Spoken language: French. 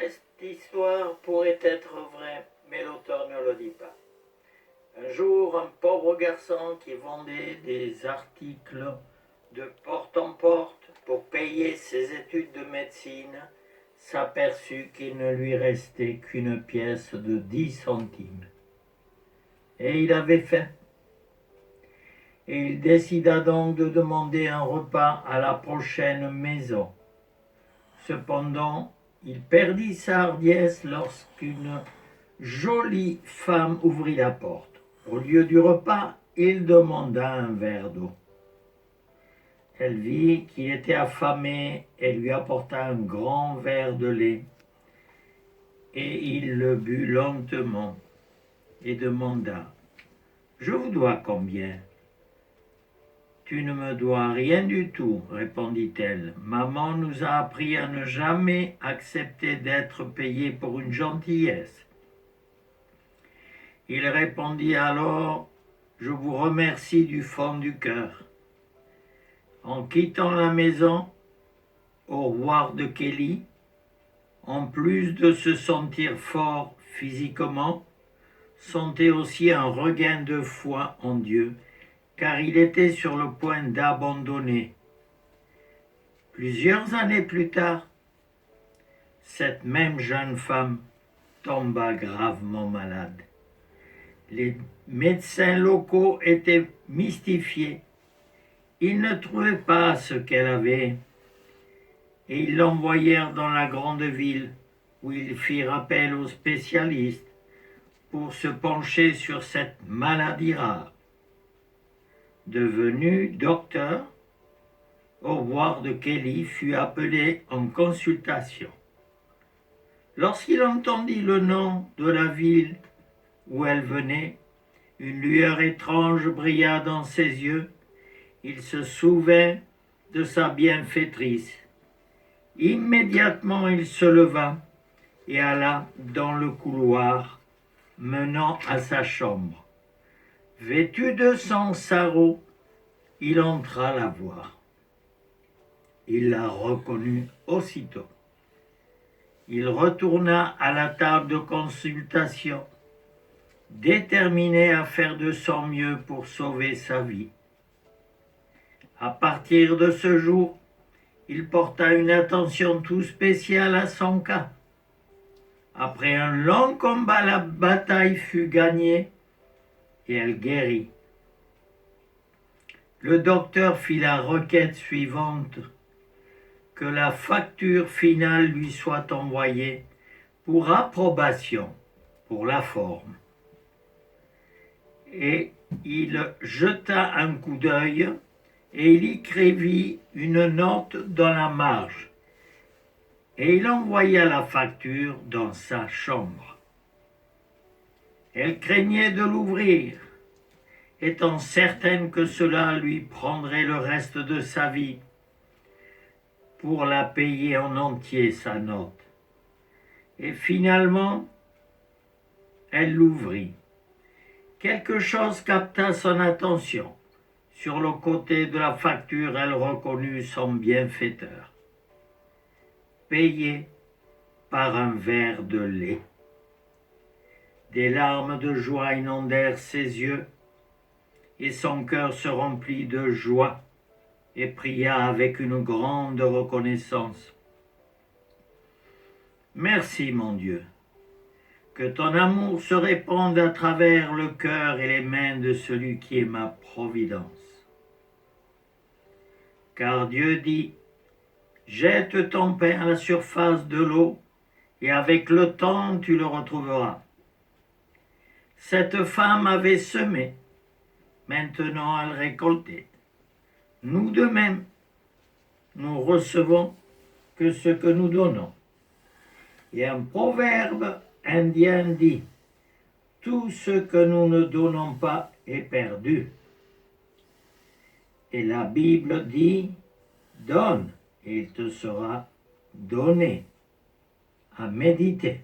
Cette histoire pourrait être vraie, mais l'auteur ne le dit pas. Un jour, un pauvre garçon qui vendait des articles de porte en porte pour payer ses études de médecine s'aperçut qu'il ne lui restait qu'une pièce de 10 centimes. Et il avait faim. Et il décida donc de demander un repas à la prochaine maison. Cependant, il perdit sa hardiesse lorsqu'une jolie femme ouvrit la porte. Au lieu du repas, il demanda un verre d'eau. Elle vit qu'il était affamé et lui apporta un grand verre de lait. Et il le but lentement et demanda « Je vous dois combien ?» « Tu ne me dois rien du tout, répondit-elle. Maman nous a appris à ne jamais accepter d'être payé pour une gentillesse. Il répondit alors, je vous remercie du fond du cœur. En quittant la maison, au revoir de Kelly, en plus de se sentir fort physiquement, sentait aussi un regain de foi en Dieu, car il était sur le point d'abandonner. Plusieurs années plus tard, cette même jeune femme tomba gravement malade. Les médecins locaux étaient mystifiés. Ils ne trouvaient pas ce qu'elle avait et ils l'envoyèrent dans la grande ville où ils firent appel aux spécialistes pour se pencher sur cette maladie rare. Devenu docteur, au revoir de Kelly fut appelé en consultation. Lorsqu'il entendit le nom de la ville où elle venait, une lueur étrange brilla dans ses yeux. Il se souvint de sa bienfaitrice. Immédiatement il se leva et alla dans le couloir menant à sa chambre. Vêtu de son sarrau, il entra la voir. Il la reconnut aussitôt. Il retourna à la table de consultation, déterminé à faire de son mieux pour sauver sa vie. À partir de ce jour, il porta une attention tout spéciale à son cas. Après un long combat, la bataille fut gagnée et elle guérit. Le docteur fit la requête suivante, que la facture finale lui soit envoyée pour approbation, pour la forme. Et il jeta un coup d'œil et il écrivit une note dans la marge. Et il envoya la facture dans sa chambre. Elle craignait de l'ouvrir, étant certaine que cela lui prendrait le reste de sa vie pour la payer en entier, sa note. Et finalement, elle l'ouvrit. Quelque chose capta son attention. Sur le côté de la facture, elle reconnut son bienfaiteur. Payé par un verre de lait. Des larmes de joie inondèrent ses yeux et son cœur se remplit de joie et pria avec une grande reconnaissance. Merci, mon Dieu, que ton amour se répande à travers le cœur et les mains de celui qui est ma providence. Car Dieu dit, jette ton pain à la surface de l'eau, et avec le temps tu le retrouveras. Cette femme avait semé, maintenant elle récoltait. Nous de même, nous recevons que ce que nous donnons. Et un proverbe indien dit, tout ce que nous ne donnons pas est perdu. Et la Bible dit, donne et il te sera donné. À méditer.